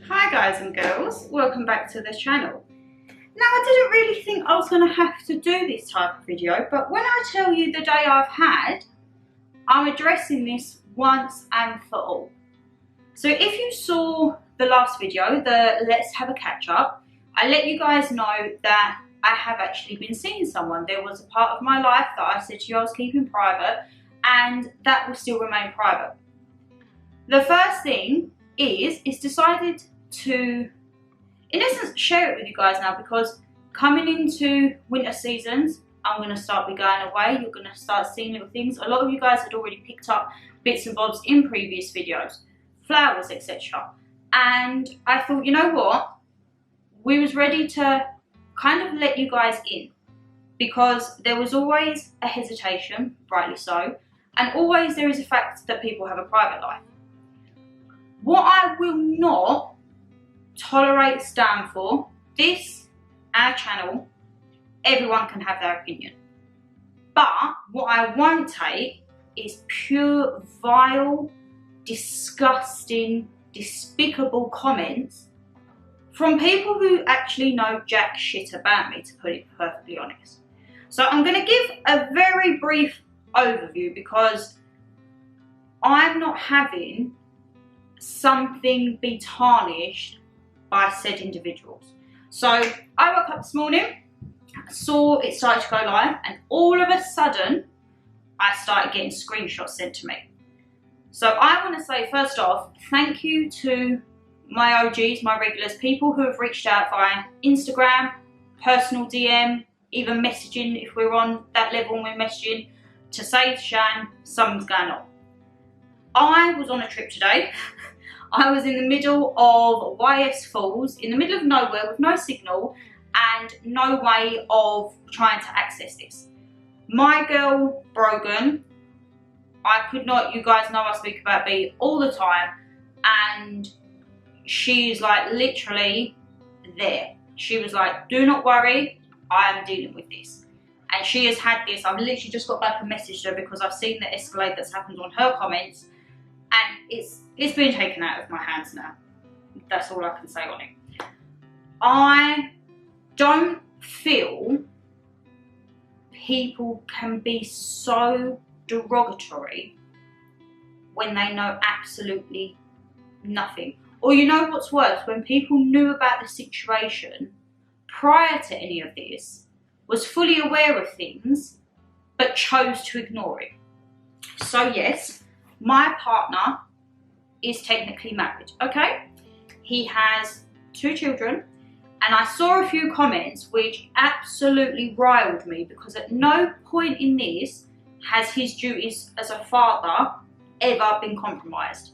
Hi guys and girls, welcome back to the channel. Now I didn't really think I was going to have to do this type of video, but when I tell you the day I've had, I'm addressing this once and for all. So if you saw the last video, the Let's Have a Catch Up, I let you guys know that I have actually been seeing someone. There was a part of my life that I said to you I was keeping private, and that will still remain private. The first thing is decided to, in essence, share it with you guys now, because coming into winter seasons, I'm going to start be going away. You're going to start seeing little things. A lot of you guys had already picked up bits and bobs in previous videos, flowers, etc. And I thought, you know what? We was ready to kind of let you guys in, because there was always a hesitation, rightly so, and always there is a fact that people have a private life. What I will not tolerate, stand for, our channel, everyone can have their opinion. But what I won't take is pure, vile, disgusting, despicable comments from people who actually know jack shit about me, to put it perfectly honest. So I'm going to give a very brief overview, because I'm not having something be tarnished by said individuals. So I woke up this morning, saw it started to go live, and all of a sudden I started getting screenshots sent to me. So I want to say, first off, thank you to my OGs, my regulars, people who have reached out via Instagram, personal DM, even messaging if we're on that level and we're messaging to say, Shan, something's going on. I was on a trip today. I was in the middle of YS Falls, in the middle of nowhere with no signal and no way of trying to access this. My girl, Brogan, I could not, you guys know I speak about B all the time, and she's like literally there. She was like, do not worry, I am dealing with this. And she has had this, I've literally just got back a message to her because I've seen the escalade that's happened on her comments, and it's been taken out of my hands now. That's all I can say on it. I don't feel people can be so derogatory when they know absolutely nothing. Or you know what's worse, when people knew about the situation prior to any of this, was fully aware of things, but chose to ignore it. So yes, my partner is technically married, okay? He has 2 children, and I saw a few comments which absolutely riled me, because at no point in this has his duties as a father ever been compromised.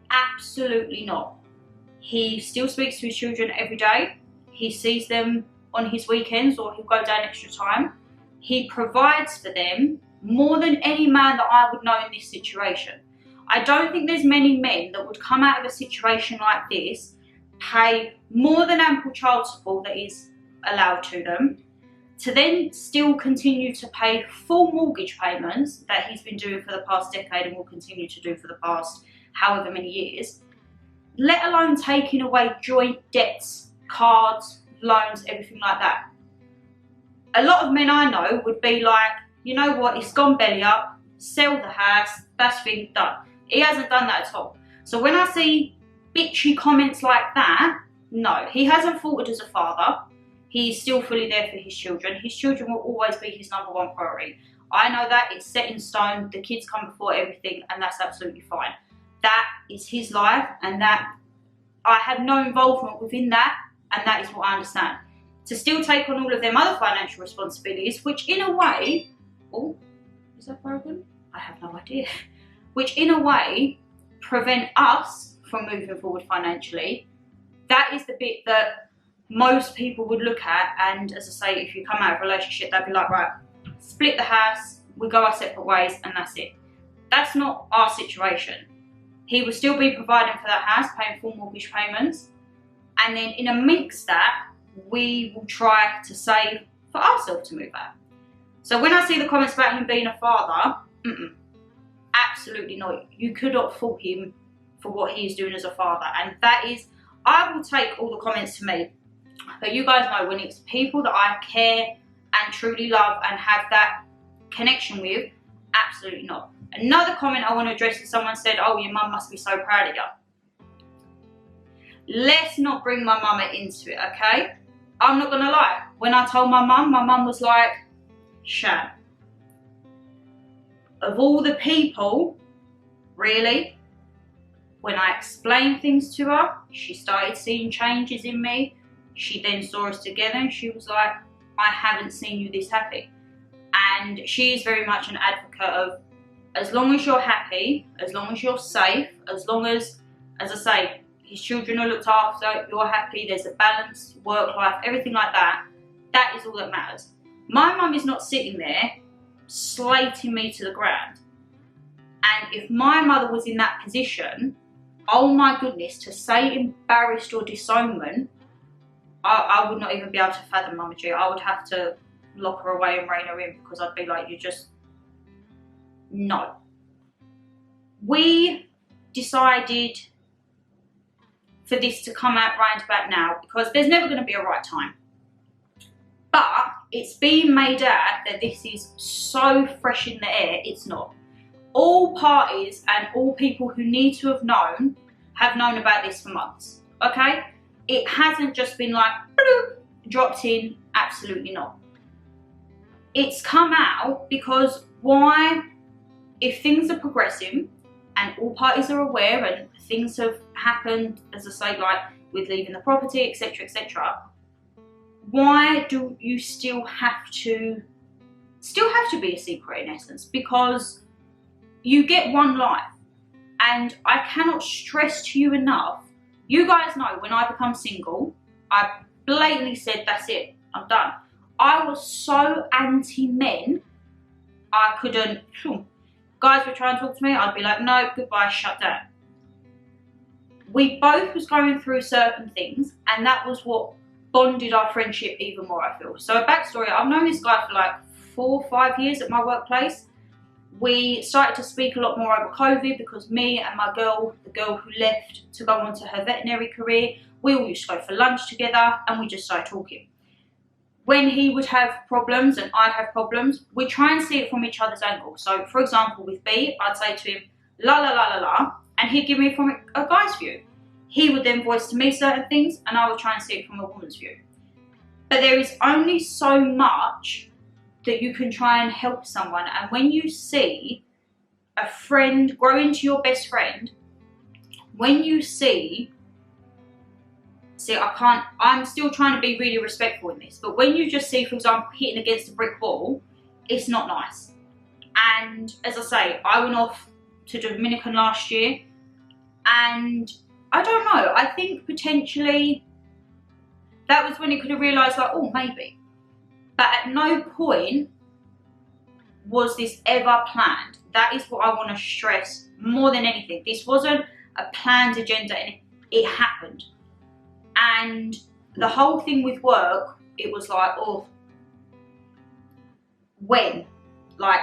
Absolutely not. He still speaks to his children every day. He sees them on his weekends, or he'll go down extra time. He provides for them more than any man that I would know in this situation. I don't think there's many men that would come out of a situation like this, pay more than ample child support that is allowed to them, to then still continue to pay full mortgage payments that he's been doing for the past decade and will continue to do for the past however many years, let alone taking away joint debts, cards, loans, everything like that. A lot of men I know would be like, you know what, it's gone belly up, sell the house, that's thing done. He hasn't done that at all. So when I see bitchy comments like that, no, he hasn't faltered as a father. He's still fully there for his children. His children will always be his #1 priority. I know that, it's set in stone, the kids come before everything, and that's absolutely fine. That is his life, and that I have no involvement within that, and that is what I understand. To still take on all of them other financial responsibilities, which in a way, oh, is that broken? I have no idea. Which in a way prevent us from moving forward financially. That is the bit that most people would look at, and as I say, if you come out of a relationship, they'd be like, right, split the house, we go our separate ways, and that's it. That's not our situation. He will still be providing for that house, paying full mortgage payments, and then in amongst that, we will try to save for ourselves to move out. So when I see the comments about him being a father, absolutely not. You could not fault him for what he is doing as a father, and that is I will take all the comments to me. But you guys know when it's people that I care and truly love and have that connection with, absolutely not. Another comment I want to address is someone said, oh, your mum must be so proud of you. Let's not bring my mama into it, okay? I'm not going to lie. When I told my mum was like, Shan, of all the people, really, when I explained things to her, she started seeing changes in me. She then saw us together and she was like, I haven't seen you this happy. And she is very much an advocate of, as long as you're happy, as long as you're safe, as long as I say, his children are looked after, you're happy, there's a balance, work life, everything like that, that is all that matters. My mum is not sitting there slating me to the ground. And if my mother was in that position, oh my goodness, to say embarrassed or disownment, I would not even be able to fathom Mama G. I would have to lock her away and rein her in, because I'd be like, you just, no. We decided for this to come out round about now because there's never going to be a right time. But it's being made out that this is so fresh in the air, it's not. All parties and all people who need to have known about this for months, okay? It hasn't just been like, bloop, dropped in, absolutely not. It's come out because why, if things are progressing and all parties are aware and things have happened, as I say, like with leaving the property, etc., etc., why do you still have to be a secret in essence? Because you get one life, and I cannot stress to you enough, you guys know when I become single, I blatantly said, that's it, I'm done. I was so anti-men, I couldn't, guys would try and talk to me, I'd be like, no, goodbye, shut down. We both was going through certain things, and that was what bonded our friendship even more, I feel. So a backstory, I've known this guy for like 4 or 5 years at my workplace. We started to speak a lot more over COVID because me and my girl, the girl who left to go on to her veterinary career, we all used to go for lunch together and we just started talking. When he would have problems and I'd have problems, we try and see it from each other's angle. So for example, with B, I'd say to him, la la la la la, and he'd give me from a guy's view. He would then voice to me certain things and I would try and see it from a woman's view. But there is only so much that you can try and help someone, and when you see a friend grow into your best friend, when you see I'm still trying to be really respectful in this, but when you just see, for example, hitting against a brick wall, it's not nice. And as I say, I went off to Dominican last year, and I don't know, I think potentially that was when he could have realised, like, oh, maybe. But at no point was this ever planned. That is what I want to stress more than anything. This wasn't a planned agenda, and it happened. And the whole thing with work, it was like, oh, when? Like,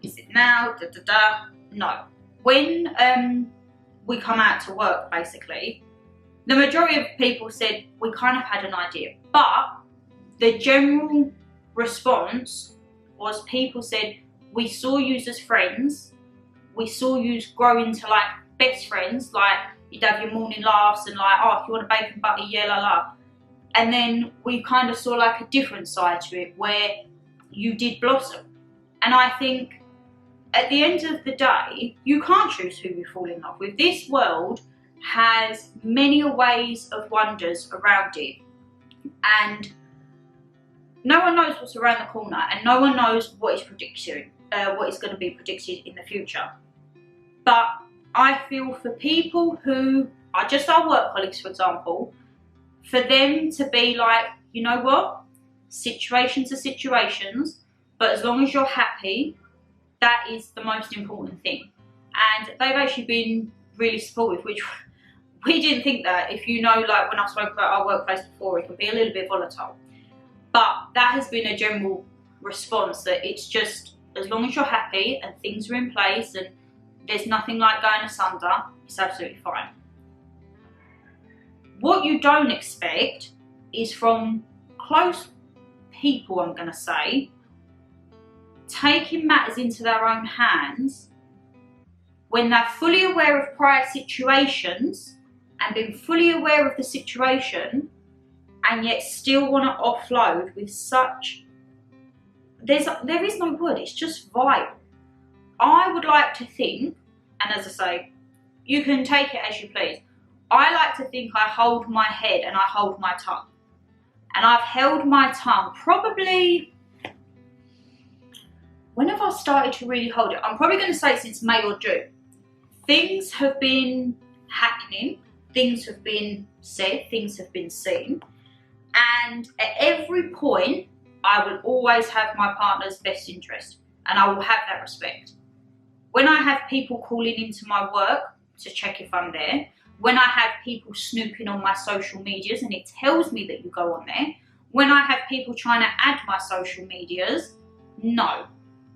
is it now? Da, da, da. No. When we come out to work, basically, the majority of people said we kind of had an idea, but the general response was people said, we saw you as friends, we saw you grow into like best friends, like you'd have your morning laughs and like, oh, if you want a bacon butty, yeah, la la. And then we kind of saw like a different side to it where you did blossom. And I think at the end of the day, you can't choose who you fall in love with. This world has many ways of wonders around it. And no one knows what's around the corner, and no one knows what is going to be predicted in the future. But I feel for people who are just our work colleagues, for example, for them to be like, you know what, situations are situations, but as long as you're happy, that is the most important thing. And they've actually been really supportive, which we didn't think that. If you know, like when I spoke about our workplace before, it can be a little bit volatile. But that has been a general response, that it's just, as long as you're happy and things are in place and there's nothing like going asunder, it's absolutely fine. What you don't expect is from close people, I'm going to say, taking matters into their own hands when they're fully aware of prior situations and been fully aware of the situation, and yet still want to offload with such, there is no word, it's just vile. I would like to think, and as I say, you can take it as you please, I like to think I hold my head and I hold my tongue. And I've held my tongue probably, when have I started to really hold it? I'm probably going to say since May or June. Things have been happening, things have been said, things have been seen. And at every point, I will always have my partner's best interest, and I will have that respect. When I have people calling into my work to check if I'm there, when I have people snooping on my social medias and it tells me that you go on there, when I have people trying to add my social medias, no.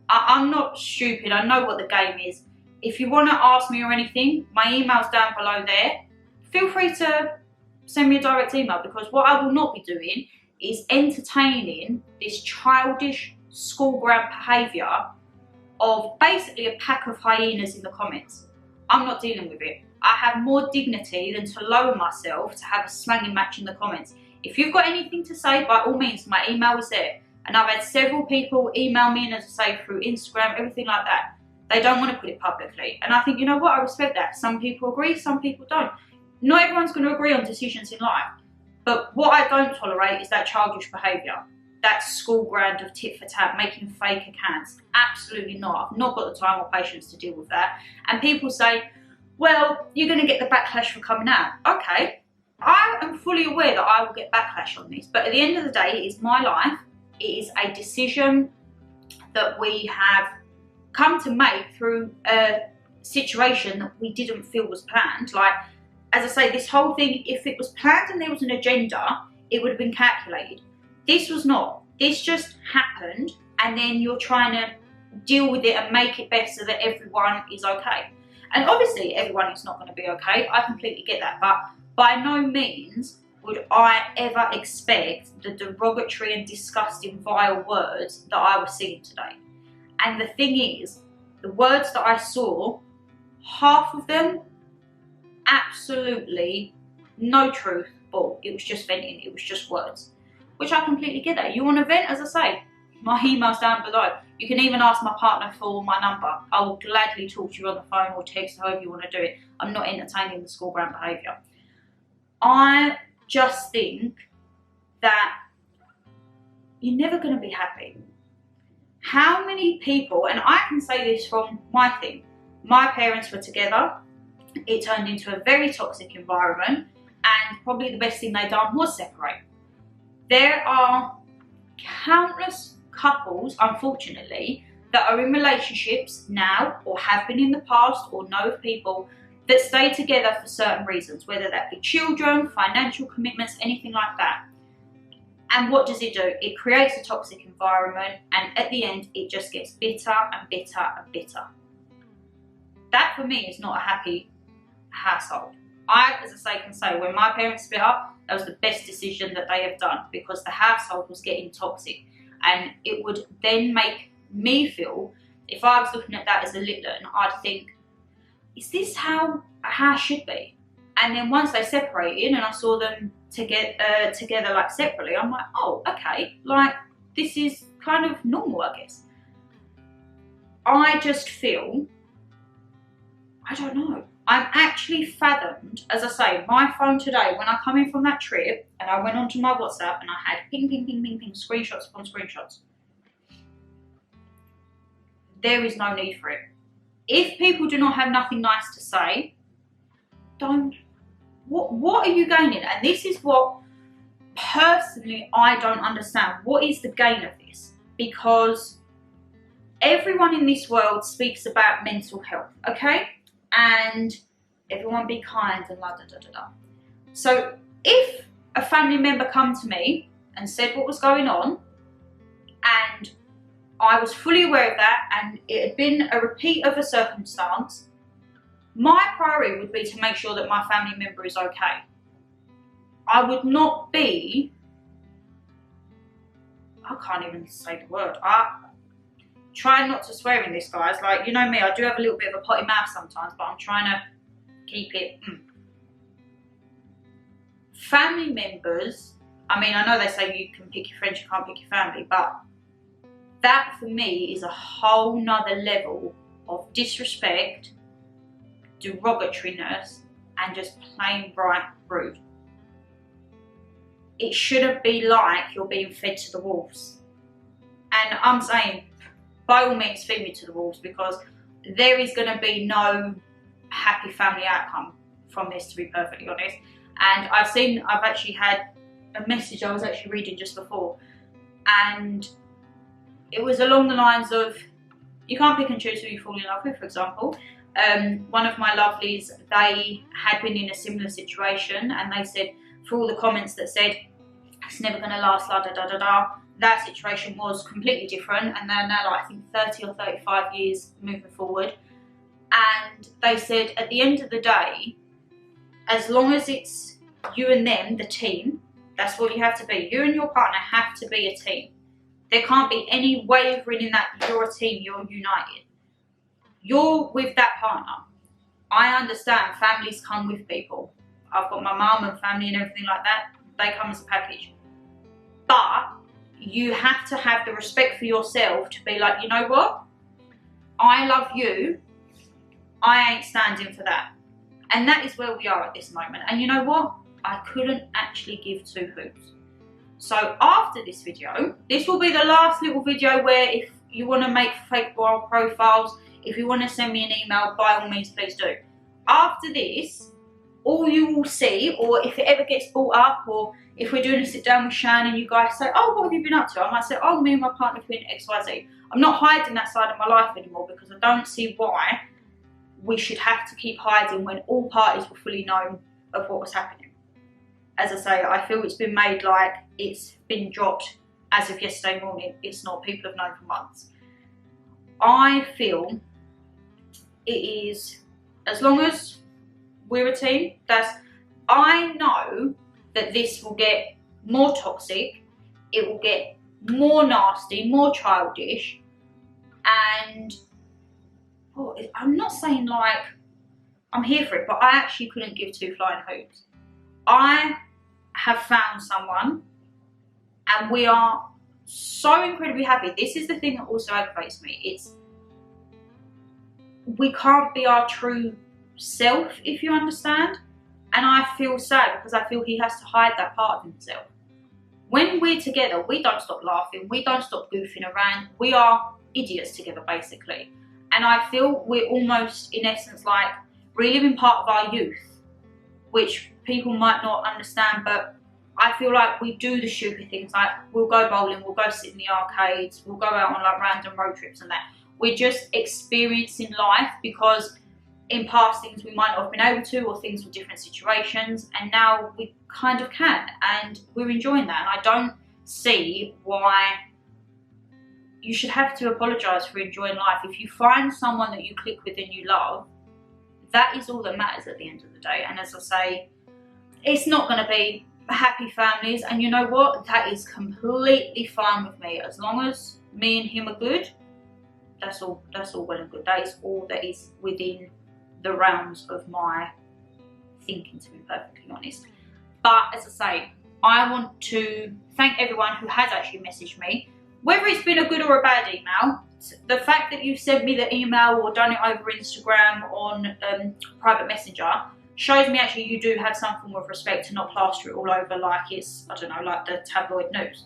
I'm not stupid, I know what the game is. If you want to ask me or anything, my email's down below there. Feel free to send me a direct email, because what I will not be doing is entertaining this childish schoolground behaviour of basically a pack of hyenas in the comments. I'm not dealing with it. I have more dignity than to lower myself to have a slanging match in the comments. If you've got anything to say, by all means, my email is there. And I've had several people email me, and as I say, through Instagram, everything like that. They don't want to put it publicly. And I think, you know what, I respect that. Some people agree, some people don't. Not everyone's going to agree on decisions in life. But what I don't tolerate is that childish behaviour. That school ground of tit for tat, making fake accounts. Absolutely not. I've not got the time or patience to deal with that. And people say, well, you're going to get the backlash for coming out. Okay, I am fully aware that I will get backlash on this. But at the end of the day, it is my life. It is a decision that we have come to make through a situation that we didn't feel was planned. Like, as I say, this whole thing, if it was planned and there was an agenda, it would have been calculated. This was not. This just happened, and then you're trying to deal with it and make it better so that everyone is okay. And obviously everyone is not going to be okay. I completely get that. But by no means would I ever expect the derogatory and disgusting, vile words that I was seeing today. And the thing is, the words that I saw, half of them, absolutely no truth, but it was just venting, it was just words. Which I completely get that. You want to vent, as I say, my email's down below. You can even ask my partner for my number. I will gladly talk to you on the phone or text, however you want to do it. I'm not entertaining the school ground behaviour. I just think that you're never going to be happy. How many people, and I can say this from my thing, my parents were together, it turned into a very toxic environment, and probably the best thing they done was separate. There are countless couples, unfortunately, that are in relationships now, or have been in the past, or know of people that stay together for certain reasons, whether that be children, financial commitments, anything like that. And what does it do? It creates a toxic environment, and at the end, it just gets bitter and bitter and bitter. That for me is not a happy household. I, as I say, can say when my parents split up, that was the best decision that they have done, because the household was getting toxic, and it would then make me feel, if I was looking at that as a little, I'd think, is this how it should be? And then once they separated and I saw them together like separately, I'm like, oh, okay, like this is kind of normal, I guess. I just feel, I don't know. I'm actually fathomed, as I say, my phone today, when I come in from that trip and I went onto my WhatsApp and I had ping, ping, ping, ping, ping, screenshots upon screenshots. There is no need for it. If people do not have nothing nice to say, don't. What are you gaining? And this is what, personally, I don't understand. What is the gain of this? Because everyone in this world speaks about mental health, okay? And everyone be kind and la da da da da. So if a family member come to me and said what was going on, and I was fully aware of that, and it had been a repeat of a circumstance, my priority would be to make sure that my family member is okay. I would not be, I can't even say the word. I try not to swear in this, guys. Like, you know me, I do have a little bit of a potty mouth sometimes, but I'm trying to keep it. Family members, I mean, I know they say you can pick your friends, you can't pick your family, but that for me is a whole nother level of disrespect, derogatoriness, and just plain right rude. It shouldn't be like you're being fed to the wolves. And I'm saying, by all means, feed me to the wolves, because there is going to be no happy family outcome from this, to be perfectly honest. And I've actually had a message I was actually reading just before, and it was along the lines of, you can't pick and choose who you fall in love with, for example. One of my lovelies, they had been in a similar situation, and they said, for all the comments that said, it's never going to last, la da da da da, that situation was completely different, and they're now, like, I think 30 or 35 years moving forward. And they said, at the end of the day, as long as it's you and them, the team, that's what you have to be. You and your partner have to be a team. There can't be any wavering in that you're a team, you're united. You're with that partner. I understand families come with people. I've got my mum and family and everything like that. They come as a package. But you have to have the respect for yourself to be like, you know what? I love you. I ain't standing for that. And that is where we are at this moment. And you know what? I couldn't actually give two hoots. So after this video, this will be the last little video where if you want to make fake wild profiles, if you want to send me an email, by all means, please do. After this, all you will see, or if it ever gets brought up, or if we're doing a sit down with Shan and you guys say, oh, what have you been up to? I might say, oh, me and my partner have been XYZ. I'm not hiding that side of my life anymore, because I don't see why we should have to keep hiding when all parties were fully known of what was happening. As I say, I feel it's been made like it's been dropped as of yesterday morning. It's not. People have known for months. I feel it is, as long as we're a team, I know that this will get more toxic, it will get more nasty, more childish, and I'm not saying like I'm here for it, but I actually couldn't give two flying hoots. I have found someone, and we are so incredibly happy. This is the thing that also aggravates me. We can't be our true self, if you understand. And I feel sad because I feel he has to hide that part of himself. When we're together, we don't stop laughing, we don't stop goofing around. We are idiots together, basically. And I feel we're almost, in essence, like reliving part of our youth, which people might not understand, but I feel like we do the stupid things, like we'll go bowling, we'll go sit in the arcades, we'll go out on like random road trips and that. We're just experiencing life, because in past things we might not have been able to, or things were different situations, and now we kind of can, and we're enjoying that. And I don't see why you should have to apologise for enjoying life. If you find someone that you click with and you love, that is all that matters at the end of the day. And as I say, it's not going to be happy families, and you know what, that is completely fine with me. As long as me and him are good, that's all well and good. That is all that is within the realms of my thinking, to be perfectly honest. But as I say, I want to thank everyone who has actually messaged me, whether it's been a good or a bad email. The fact that you've sent me the email or done it over Instagram on private messenger shows me actually you do have some form of respect, to not plaster it all over like it's, I don't know, like the tabloid news.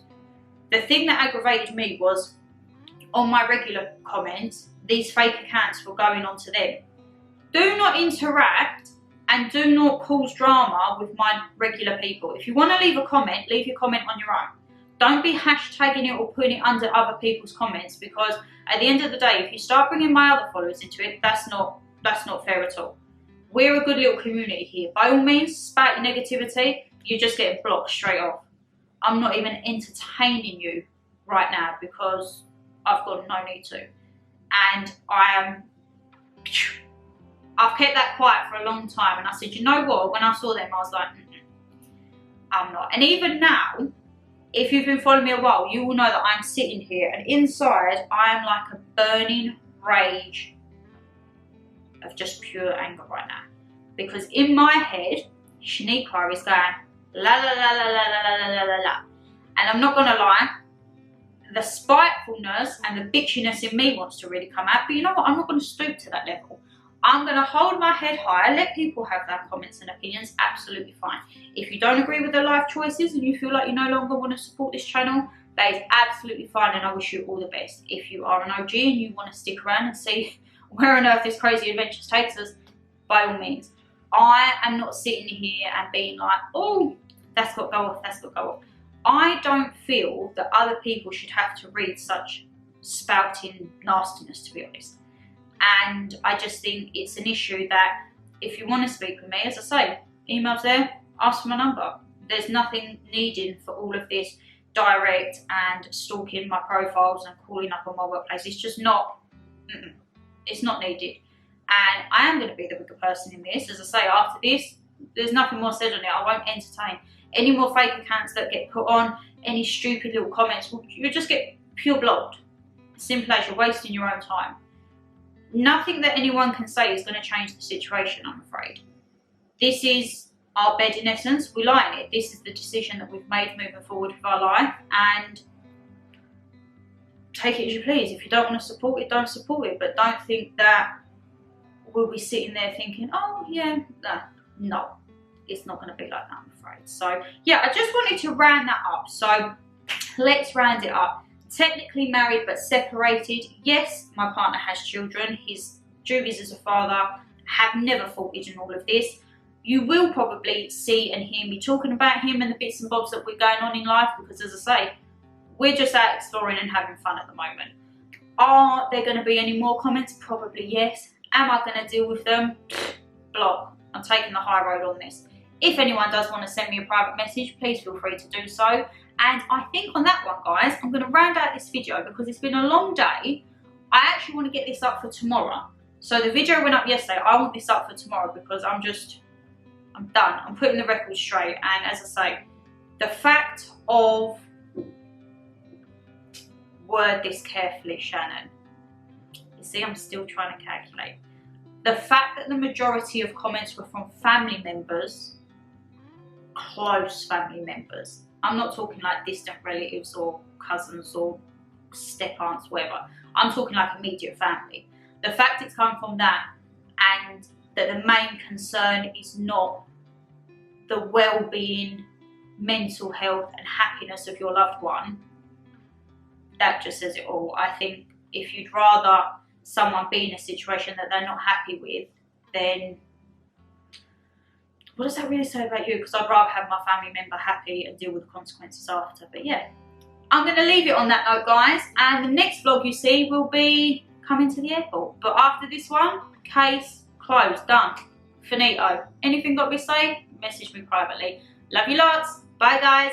The thing that aggravated me was, on my regular comments, these fake accounts were going on to them. Do not interact and do not cause drama with my regular people. If you want to leave a comment, leave your comment on your own. Don't be hashtagging it or putting it under other people's comments, because at the end of the day, if you start bringing my other followers into it, that's not fair at all. We're a good little community here. By all means, spat your negativity, you're just getting blocked straight off. I'm not even entertaining you right now because I've got no need to. And I've kept that quiet for a long time, and I said, you know what, when I saw them, I was like, I'm not. And even now, if you've been following me a while, you will know that I'm sitting here and inside I am like a burning rage of just pure anger right now. Because in my head, Shanika is going la la la la la la la la la la. And I'm not gonna lie, the spitefulness and the bitchiness in me wants to really come out, but you know what, I'm not gonna stoop to that level. I'm gonna hold my head high, let people have their comments and opinions, absolutely fine. If you don't agree with their life choices and you feel like you no longer want to support this channel, that is absolutely fine, and I wish you all the best. If you are an OG and you want to stick around and see where on earth this crazy adventures takes us, by all means. I am not sitting here and being like, oh, that's got to go off, that's got to go off. I don't feel that other people should have to read such spouting nastiness, to be honest. And I just think it's an issue that if you want to speak with me, as I say, email's there, ask for my number. There's nothing needed for all of this direct and stalking my profiles and calling up on my workplace. It's just not, it's not needed. And I am going to be the bigger person in this. As I say, after this, there's nothing more said on it. I won't entertain any more fake accounts that get put on, any stupid little comments. You'll just get pure blocked. Simple as, you're wasting your own time. Nothing that anyone can say is going to change the situation, I'm afraid. This is our bed in essence. We lie in it. This is the decision that we've made moving forward with our life, and take it as you please. If you don't want to support it, don't support it, but don't think that we'll be sitting there thinking, oh yeah, no, it's not going to be like that, I'm afraid. So yeah, I just wanted to round that up. So let's round it up. Technically married but separated. Yes, my partner has children. His duties as a father have never faltered in all of this. You will probably see and hear me talking about him and the bits and bobs that we're going on in life, because as I say, we're just out exploring and having fun at the moment. Are there going to be any more comments? Probably yes. Am I going to deal with them? Block. I'm taking the high road on this. If anyone does want to send me a private message, please feel free to do so. And I think on that one, guys, I'm going to round out this video because it's been a long day. I actually want to get this up for tomorrow. So the video went up yesterday. I want this up for tomorrow because I'm done. I'm putting the record straight. And as I say, the fact of, word this carefully, Shannon. You see, I'm still trying to calculate. The fact that the majority of comments were from family members, close family members. I'm not talking like distant relatives or cousins or step-aunts, whatever. I'm talking like immediate family. The fact it's come from that, and that the main concern is not the well-being, mental health and happiness of your loved one, that just says it all. I think if you'd rather someone be in a situation that they're not happy with, then what does that really say about you? Because I'd rather have my family member happy and deal with the consequences after. But yeah, I'm going to leave it on that note, guys. And the next vlog you see will be coming to the airport. But after this one, case closed, done, finito. Anything got to be said? Message me privately. Love you lots. Bye, guys.